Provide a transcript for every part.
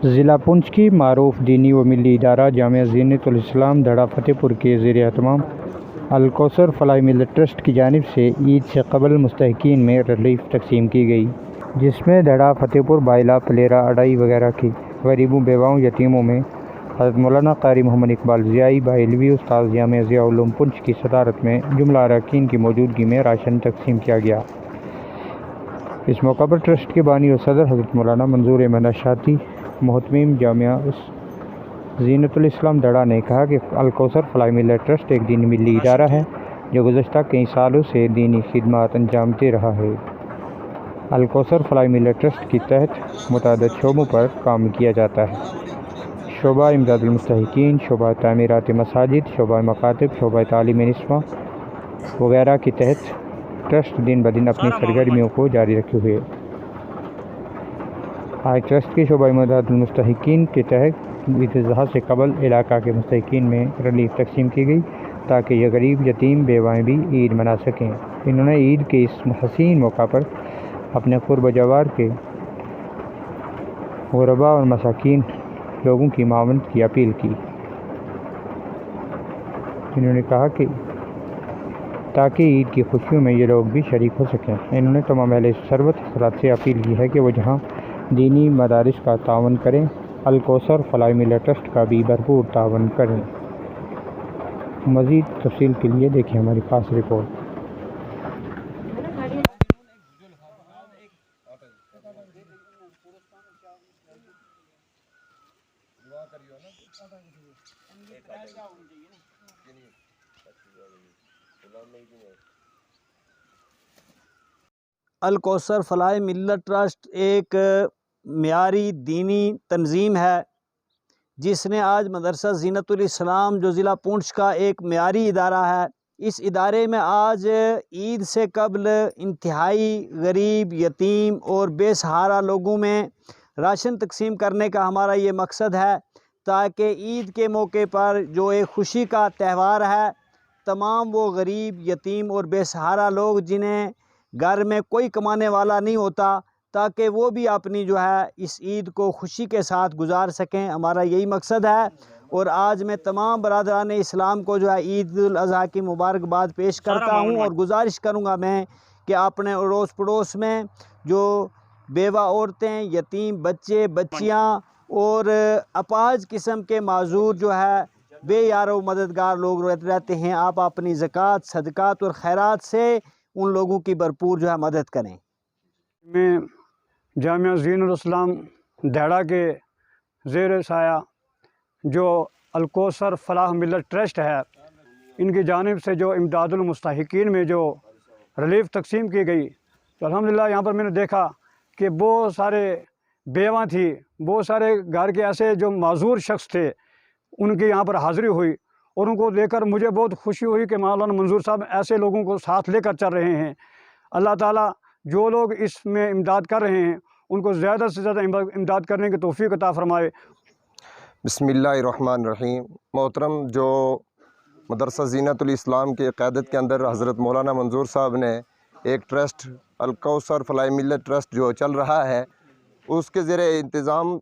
ضلع پونچھ کی معروف دینی و ملی ادارہ جامعہ زینت الاسلام دھڑا فتح پور کے زیر اہتمام الکوثر فلاح ملت ٹرسٹ کی جانب سے عید سے قبل مستحقین میں ریلیف تقسیم کی گئی، جس میں دھڑا فتح پور، بائلہ، پلیرا، اڈائی وغیرہ کے غریبوں، بیواؤں، یتیموں میں حضرت مولانا قاری محمد اقبال ضیائی بایلوی استاذ جامعہ ضیاء العلوم پونچھ کی صدارت میں جملہ اراکین کی موجودگی میں راشن تقسیم کیا گیا۔ اس موقع پر ٹرسٹ کے بانی و صدر حضرت مولانا منظور احمد اشاعتی، محتمم جامعہ زینت الاسلام دھڑا نے کہا کہ الکوثر فلاح ملت ٹرسٹ ایک دینی ملی ادارہ ہے جو گزشتہ کئی سالوں سے دینی خدمات انجام دے رہا ہے۔ الکوثر فلاح ملت ٹرسٹ کے تحت متعدد شعبوں پر کام کیا جاتا ہے۔ شعبہ امداد المستحقین، شعبہ تعمیرات مساجد، شعبہ مکاتب، شعبہ تعلیم نسواں وغیرہ کے تحت ٹرسٹ دن بدن اپنی سرگرمیوں کو جاری رکھے ہوئے آج ٹرسٹ کے شعبہ امداد المستحقین کے تحت عید الاضحیٰ سے قبل علاقہ کے مستحقین میں ریلیف تقسیم کی گئی تاکہ یہ غریب، یتیم، بیوائیں بھی عید منا سکیں۔ انہوں نے عید کے اس حسین موقع پر اپنے قرب و جوار کے غرباء اور مساکین لوگوں کی معاونت کی اپیل کی۔ انہوں نے کہا کہ تاکہ عید کی خوشیوں میں یہ لوگ بھی شریک ہو سکیں۔ انہوں نے تمام اہل ثروت حضرات سے اپیل کی ہے کہ وہ جہاں دینی مدارس کا تعاون کریں، الکوثر فلاح ملت ٹرسٹ کا بھی بھرپور تعاون کریں۔ مزید تفصیل کے لیے دیکھیں ہماری خاص رپورٹ۔ الکوثر فلاح ملت ٹرسٹ ایک معیاری دینی تنظیم ہے جس نے آج مدرسہ زینت الاسلام جو ضلع پونچھ کا ایک معیاری ادارہ ہے، اس ادارے میں آج عید سے قبل انتہائی غریب، یتیم اور بے سہارا لوگوں میں راشن تقسیم کرنے کا ہمارا یہ مقصد ہے تاکہ عید کے موقع پر جو ایک خوشی کا تہوار ہے، تمام وہ غریب، یتیم اور بے سہارا لوگ جنہیں گھر میں کوئی کمانے والا نہیں ہوتا، تاکہ وہ بھی اپنی جو ہے اس عید کو خوشی کے ساتھ گزار سکیں، ہمارا یہی مقصد ہے۔ اور آج میں تمام برادران اسلام کو جو ہے عید الاضحیٰ کی مبارکباد پیش کرتا ہوں اور گزارش کروں گا میں کہ اپنے اڑوس پڑوس میں جو بیوہ عورتیں، یتیم بچے بچیاں اور اپاہج قسم کے معذور جو ہے بے یار و مددگار لوگ رہتے ہیں، آپ اپنی زکوٰۃ، صدقات اور خیرات سے ان لوگوں کی بھرپور جو ہے مدد کریں۔ میں جامعہ زین الاسلام دھڑا کے زیر سایہ جو الکوثر فلاح ملت ٹرسٹ ہے، ان کی جانب سے جو امداد المستحقین میں جو ریلیف تقسیم کی گئی، تو الحمدللہ یہاں پر میں نے دیکھا کہ بہت سارے بیواں تھی، بہت سارے گھر کے ایسے جو معذور شخص تھے، ان کی یہاں پر حاضری ہوئی اور ان کو لے کر مجھے بہت خوشی ہوئی کہ مولانا منظور صاحب ایسے لوگوں کو ساتھ لے کر چل رہے ہیں۔ اللہ تعالیٰ جو لوگ اس میں امداد کر رہے ہیں ان کو زیادہ سے زیادہ امداد کرنے کی توفیق عطا فرمائے۔ بسم اللہ الرحمن الرحیم۔ محترم، جو مدرسہ زینت الاسلام کے قیادت کے اندر حضرت مولانا منظور صاحب نے ایک ٹرسٹ الکوثر فلاح ملت ٹرسٹ جو چل رہا ہے، اس کے زیر انتظام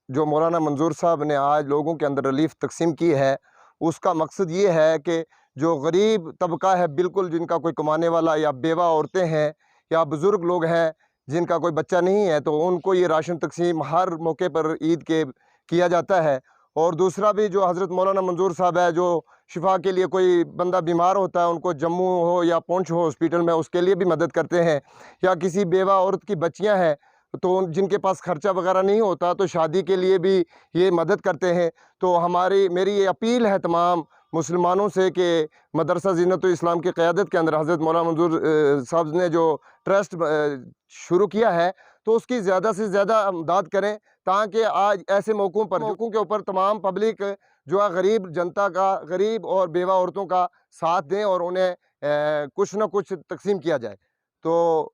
جو مولانا منظور صاحب نے آج لوگوں کے اندر ریلیف تقسیم کی ہے، اس کا مقصد یہ ہے کہ جو غریب طبقہ ہے، بالکل جن کا کوئی کمانے والا یا بیوہ عورتیں ہیں یا بزرگ لوگ ہیں جن کا کوئی بچہ نہیں ہے، تو ان کو یہ راشن تقسیم ہر موقع پر عید کے کیا جاتا ہے۔ اور دوسرا بھی جو حضرت مولانا منظور صاحب ہے، جو شفا کے لیے کوئی بندہ بیمار ہوتا ہے، ان کو جموں ہو یا پونچھ ہو ہاسپیٹل میں، اس کے لیے بھی مدد کرتے ہیں، یا کسی بیوہ عورت کی بچیاں ہیں تو جن کے پاس خرچہ وغیرہ نہیں ہوتا تو شادی کے لیے بھی یہ مدد کرتے ہیں۔ تو میری یہ اپیل ہے تمام مسلمانوں سے کہ مدرسہ زینت الاسلام کی قیادت کے اندر حضرت مولانا منظور صاحب نے جو ٹرسٹ شروع کیا ہے، تو اس کی زیادہ سے زیادہ امداد کریں تاکہ آج ایسے موقعوں کے اوپر تمام پبلک جو ہے غریب جنتا کا، غریب اور بیوہ عورتوں کا ساتھ دیں اور انہیں کچھ نہ کچھ تقسیم کیا جائے۔ تو